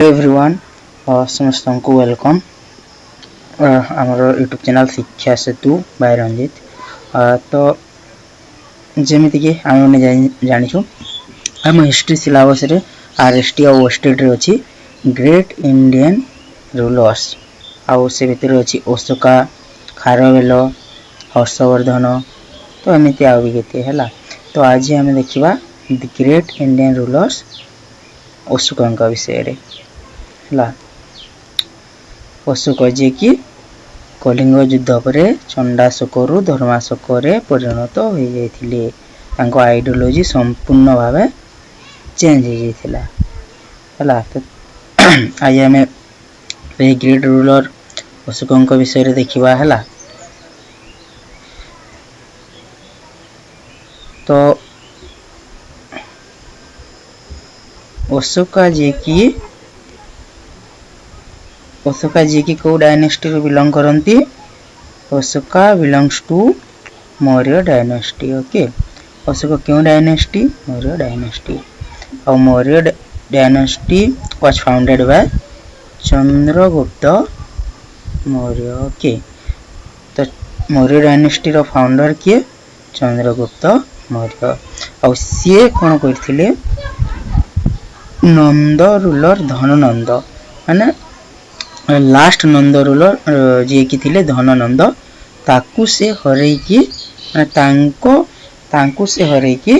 Everyone समस्त को welcome आमर यूट्यूब चैनल शिक्षा सेतु बाय रंजित। तो जमीक आम मैंने जाचु आम हिस्ट्री सिलेबस रे आरएसटी और ओएसटी अच्छी ग्रेट इंडियन रूलर्स आउ से भितर अच्छी अशोका खारवेल हर्षवर्धन तो एमती आउ भी केते है। तो आज आम देखा the great Indian rulers Ashok विषय रे अशोक जी की कलिंग युद्ध पर चंडाशोकरू धर्माशोक परिणत हो जाते आइडियोलॉजी संपूर्ण भाव चेंज हो जाता तो आज आम ग्रेट रूलर अशोक विषय देखा है। तो अशोका जी की कौ डायनेस्टी रू बिलोंग करती। Ashoka belongs to Maurya dynasty. Okay, Ashok क्यों डायनेस्टी? मौर्य डायनेस्टी। और Maurya dynasty was founded by Chandragupta Maurya. Okay, तो मौर्य डायनेस्टी रो फाउंडर किए? चंद्रगुप्त मौर्य। और सी कौन करथिले? नंद रूलर धननंद माने लास्ट नंद रूलर जी की थिले धननंद ताकू से हरई की तांको से हरई की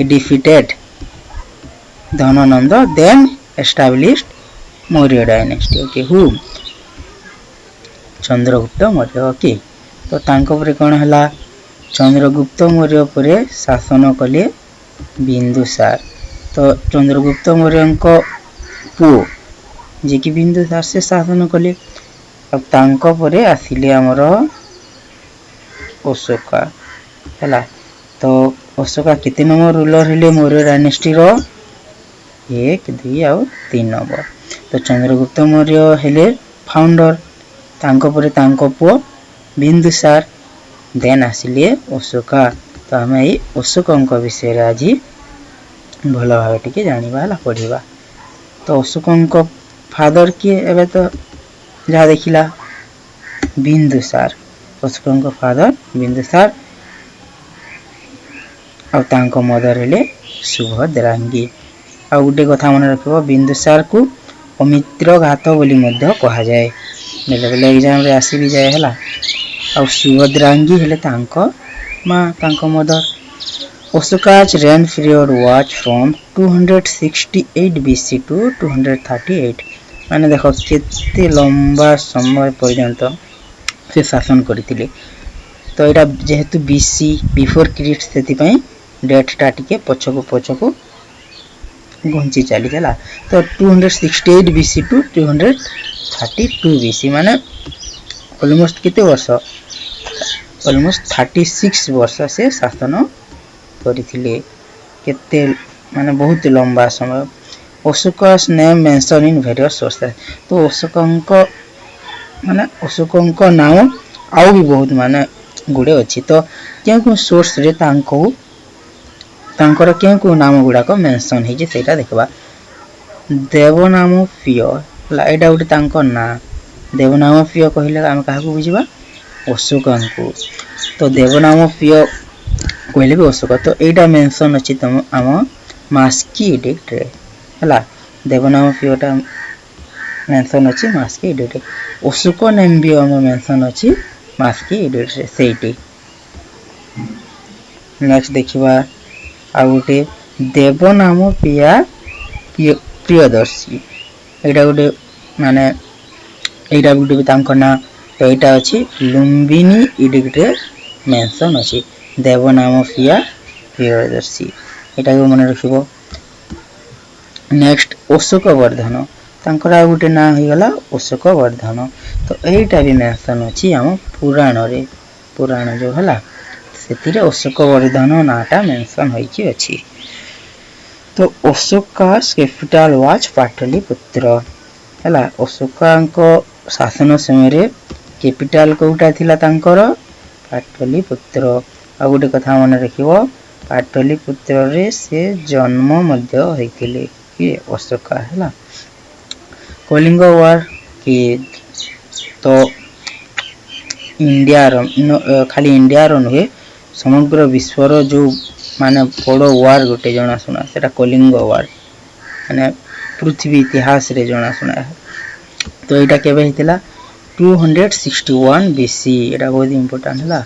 defeated Dhanananda then established Maurya dynasty. Okay, who Chandragupta Maurya. Okay, तो तांको परे कौन हला? चंद्रगुप्त मौर्य परे शासन कले बिंदुसार। तो चंद्रगुप्त मौर्य को पुओ जी की बिंदुसार से शासन कले। अब तांको परे आसिले हमर अशोका है। तो अशोका कितने नंबर रूलर हेले मौर्य डायनेस्टी रो? 1, 2 और 3 नंबर। तो चंद्रगुप्त मौर्य हेले फाउंडर, तांको परे तांको पुओ बिंदुसार, देन आसिले अशोका। तो आम ये अशोक विषय आज भल भाव टे जाना पढ़ा। तो अशोक फादर किए एवं तो जहाँ देखला बिंदुसार। अशोक फादर बिंदुसार और तांको मदर हेले सुभद्रांगी। आ गोटे कथा मन रख, बिंदुसार को अमित्र घात बोली मध्य कहा जाए, बेले बेले एग्जाम रे आसी भी जाए है। और सुभद्रांगी हेले तांको माँ, तांको mother. Ashoka's reign period was from 268 BC to 238। माने देखो केते लंबा समय पर्यंत से शासन करथिले। तो एटा जेहेतु बीसी बिफोर क्रिस्ट सेति पई डेटटा टिके पछको घंची चली चला। तो 268 BC टू 232 BC माने ऑलमोस्ट केते वर्ष? ऑलमोस्ट 36 वर्ष से शासन करथिले। केते माने बहुत लंबा समय। Ashoka's name mention in various sources. तो अशोकंक माने अशोकंक नाम आउ भी बहुत माने गुडे अछि। तो क्यों सोर्स रे तांकर क्यों नाम गुडा को मेंशन हे जे सेटा देखबा। देवनाम पिय एटा उटे तांको ना। देवनाम पिय कहिले हम काहा को बुझिबा? अशोकंको। तो देवनाम पिय कहले भी अशोक। तो एटा मेंशन अछि तम आम मास्की एडिक्ट रे हला। देवनाम पियटा मेंशन अछि मास्की एडिक्ट। अशोक नेम भी आम मेंशन अछि मास्की एडिक्ट रे सेठी। नेक्स्ट देखिबा आ गोटे देवनाम पिया प्रियदर्शी। एटा गोटे माने एटा गोटे भी तांको ना। तो एटा अछि लुम्बिनी एडिक्ट रे मेंशन अछि देवनाम पिया प्रियदर्शी। एटा को मन रखिबो। नेक्स्ट अशोक वर्धन, तांकर गोटे ना हो गला अशोक वर्धन। तो एटा भी मेंशन अछि हम पुराण रे। पुराण जो हला सेतिरे अशोक वर्धन नाटा मेंशन होइछि अछि। तो अशोकास कैपिटल वाज पाटलिपुत्र हला। अशोकांको शासन समय रे कैपिटल कोटा थिला तांकर? पाटलिपुत्र। आ गोटे कथा मन रखिबो, पाटलिपुत्र रे से जन्म मध्य होइतिले कि अशोका हला। कलिंग वार कि तो इंडिया खाली इंडिया नुहे समग्र विश्वर जो माने बड़ वार गोटे जनाशुना से कलिंग वार माने पृथ्वी इतिहास रे जनाशुना है। तो यहाँ केवे होता 261 BC एटा बहुत इंपोर्टेंट है।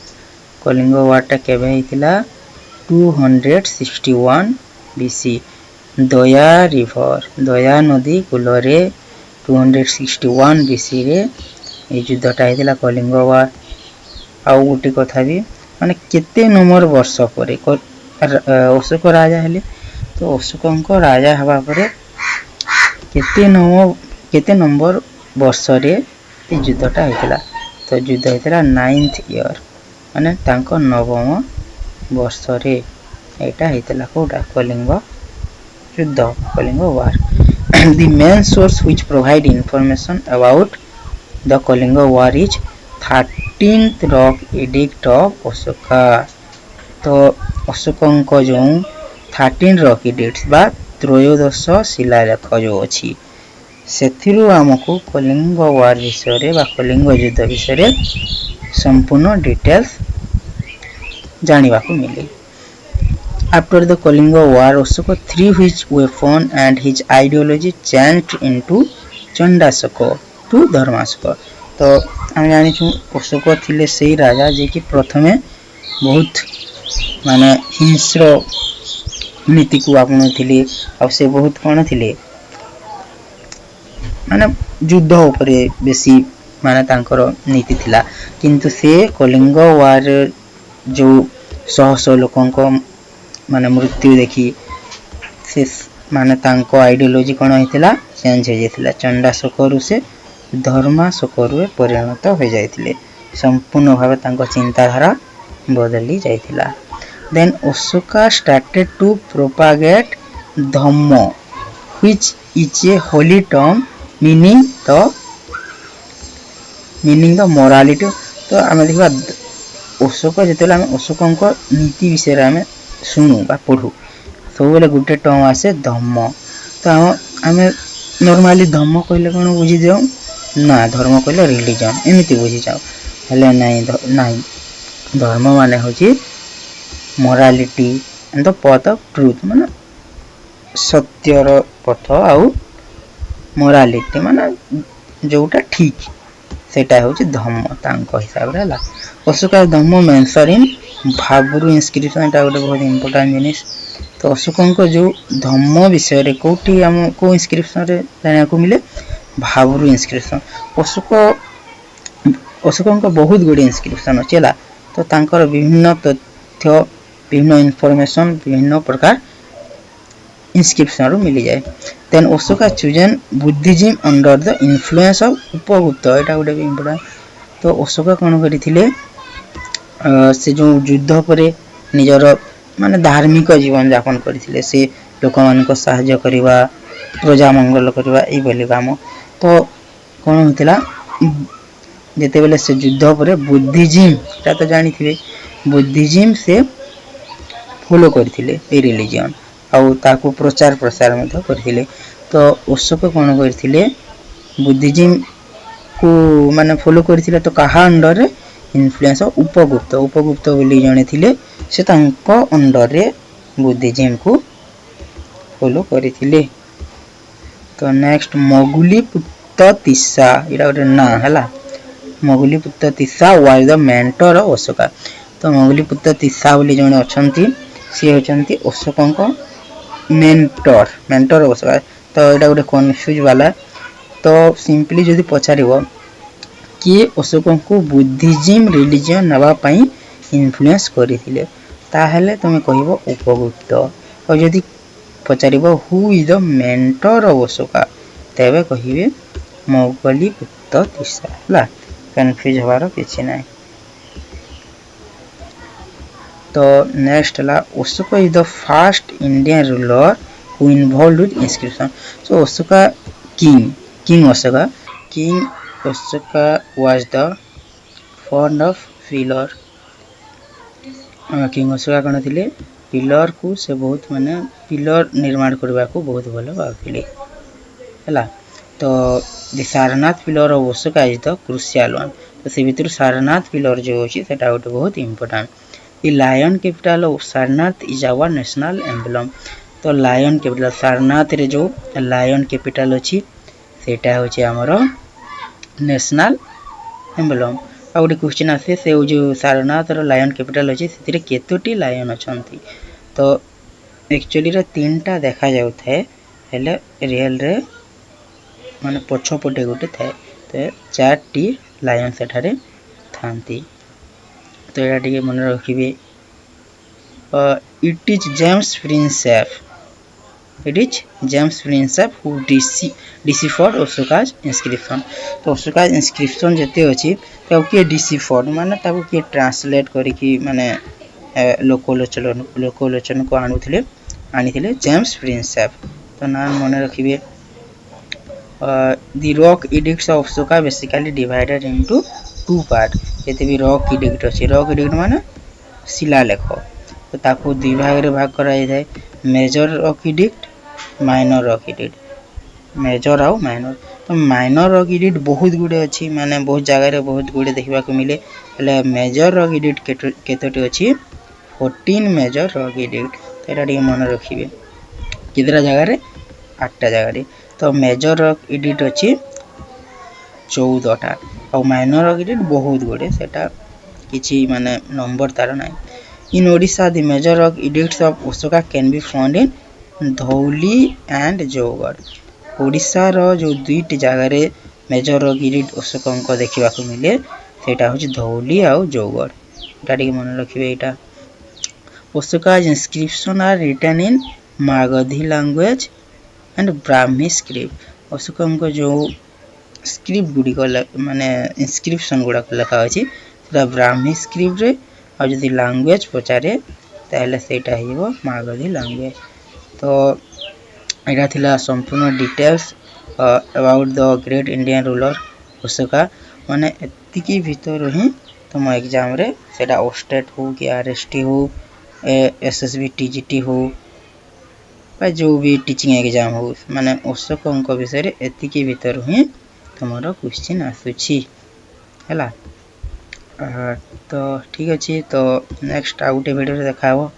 कलिंग वारटा केवे होता 261 BC दया रिवर दया नदी कूलरे 261 BC रे ये युद्धटा होता कलिंग वार। आउ गोटे कथा भी माने केते नंबर वर्ष पर अशोक राजा हेले तो अशोक राजा हवा पर केते नंबर वर्ष रे युद्धटा होता तो युद्ध होता 9th ईयर माने तांको नवम वर्ष रे एटा होता कोटा कलिंग युद्ध कलिंग वार। The main source which provide information about the Kalinga war is 13th rock edict of Ashoka। तो अशोक जो 13 रॉक एडिक्ट्स बा त्रयोदश शिलालेख जो अच्छी से आमको कलिंग वार विषय बा कलिंग युद्ध विषय संपूर्ण डिटेल्स जानिबा को मिले। After the Kalinga war, Ashoka threw his weapon and his ideology changed into Chandashoka to Dharmashoka. तो हम जानी अशोक थिले से राजा जे कि प्रथमे बहुत माने हिंस्र नीति को आपनो थिले और से बहुत कोन थिले माने युद्ध उपरे बेसी माने तांकर नीति थिला किंतु से कलिंग वार जो शह लोकों को माने मृत्यु देखी से माने तांको आइडियोलॉजी कोन होइतिला चेंज हो जाइतिला चंडाशोक रु से धर्माशोक रु परिणत हो जाइतिले संपूर्ण भाव तांको चिंताधारा बदली जाइतिला। Then Ashoka started to propagate Dhamma which is a holy term meaning the morality। तो आम देखा अशोक जो आम अशोक नीति विषय आम शुणु बा पढ़ू सब बेले गोटे टर्म आसे धम्म। तो आम नॉर्मली धम्म कहले कौन बुझी जाऊ ना धर्म कहले रिलीजन एमती बुझी जाऊ हेले नहीं धर्म माने होची morality and the path of truth माने सत्यर पथ आउ मोरालिटी माने जोटा ठीक सेटा होची धम्म तांको हिसाब रे हला। अशोक धम्म मेंशन इन भाबरू इंस्क्रिप्शन एटा गोटे बहुत इंपोर्टेंट जिनिस। तो अशोक जो धम्म विषय रे कोठी हम को इंस्क्रिप्शन रे जानिया को मिले भाबरू इंस्क्रिप्शन। अशोक बहुत गुड इंस्क्रिप्शन अछेला तो तांकर विभिन्न तथ्य विभिन्न इंफॉर्मेशन विभिन्न प्रकार इंस्क्रिप्शन रो मिल जाए। Then Ashok chosen Buddhism under the influence of Upagupta एटा गोटे इंपोर्टेंट। तो अशोक कोन करिथिले से जो युद्ध परे निजर माने धार्मिक जीवन यापन करथिले से लोक मान को सहायता करबा प्रजा मंगल करबा ए बोली काम। तो कोन होतिला जेते बेले से युद्ध परे बुद्धिज्म ता तो जानि थिबे बुद्धिज्म से फॉलो करथिले ए रिलीजन आउ ताको प्रचार प्रसार में करथिले। तो अशोक कोन करथिले बुद्धिज्म को माने फॉलो करथिले तो कहा अंडर रे इन्फ्लुएंस उपगुप्त उपगुप्त बोली जने थिले से तांको अंडर रे बुद्धिज्म को फॉलो करथिले। तो नेक्स्ट मोगुलीपुत्र तिस्सा एटा गोटे ना हला Moggaliputta Tissa was the mentor of Ashoka. तो मोगुलीपुत्र तिस्सा बोली जने अछंती से होचंती अशोक मेंटर ऑफ अशोक। तो एटा गोटे कन्फ्यूज वाला तो सिंपली जदि पचारिबो कि अशोक को बुद्धिज्म रिलीजन नवा पई इन्फ्लुएंस करथिले ताहेले तुमे कहबो उपगुप्त। और जदि पचारिबो who is the mentor of Ashoka तेबे कहिबे मोगुलीपुत्र तिस्सा हला कंफ्यूज हवार किछि नै। तो नेक्स्ट ला Ashoka is the first Indian ruler who involved with inscription. So Ashoka king Ashoka was the fond of pillar. King Ashoka कोन थिले पिलर को से बहुत माने पिलर निर्माण करबा को बहुत भलो भाबथिले हला। तो the Sarnath pillar of Osaka is the crucial one. तो से भितर Sarnath pillar जो अछि सेटा गोटे बहुत important. The lion capital of Sarnath is our national emblem. तो lion capital Sarnath रे जो lion capital अछि सेटा होछि हमरो national emblem. आ गोटे क्वेश्चन आसे से जो सारनाथ रो लायन कैपिटल अछि सेतिरे केतोटी लायन अछंती तो एक्चुअली रे तीनटा देखा जाउ थाए हेले रियल रे माने पछो पटे गोटे थाए तो चारटी लायन सेठारे थांती तो एटा टिके मन रखिबे it is James Prinsep who deciphered Osaka's inscription. तो Osaka's inscription जते अछि ताऊ के deciphered माने ताऊ के ट्रांसलेट करी कि माने लोकोलोचन को आनिथिले जेम्स प्रिंसेप तो नाम मन रखिबे the rock edicts of Osaka basically divided into two part जते भी rock edict अछि rock edict माने शिलालेख तो ताको दुई भाग रे भाग कराई जाय major rock edict minor rock एडिट मेजर आउ माइनर तो माइनर रॉक एडिट बहुत गुडे अछि माने बहुत जगह रे बहुत गुडे देखबा को मिले ले मेजर रॉक एडिट केतोटी अछि 14 मेजर रॉक एडिट तो एटा डी मन रखिबे कितरा जगह रे 8 टा जगह रे तो मेजर रॉक एडिट अछि 14 टा और माइनर रॉक एडिट बहुत गुडे सेटा किछि माने नंबर तार नै in Odisha the major rock edicts of Ashoka can be found in Dhauli and Jaugada Odisha रो जो दुईटी जगह रे मेजर रॉक एडिट ओसकंक देखिबा को मिले सेटा होची धौली आ जौगढ़ एटा टिके मन रखिबे एटा Ashoka inscription are written in Magadhi language and Brahmi script ओसकंक जो स्क्रिप्ट गुडी को माने इंस्क्रिप्शन गुडा लिखा अछि सेटा ब्राह्मी स्क्रिप्ट रे आ जदी लैंग्वेज पचारे ताले सेटा हिबो मागधी लैंग्वेज तो एटा थिला संपूर्ण details about the great Indian ruler Osaka माने एतिकी भीतर ही तुम एग्जाम रे सेटा ओस्टेट हो कि आरएसटी हो एसएसबी टीजीटी हो बा जो भी टीचिंग एग्जाम हो माने ओसाका विषय रे एतिकी भीतर ही तुमरो क्वेश्चन आसुची हला तो ठीक अछि तो नेक्स्ट आउट वीडियो रे देखाबो।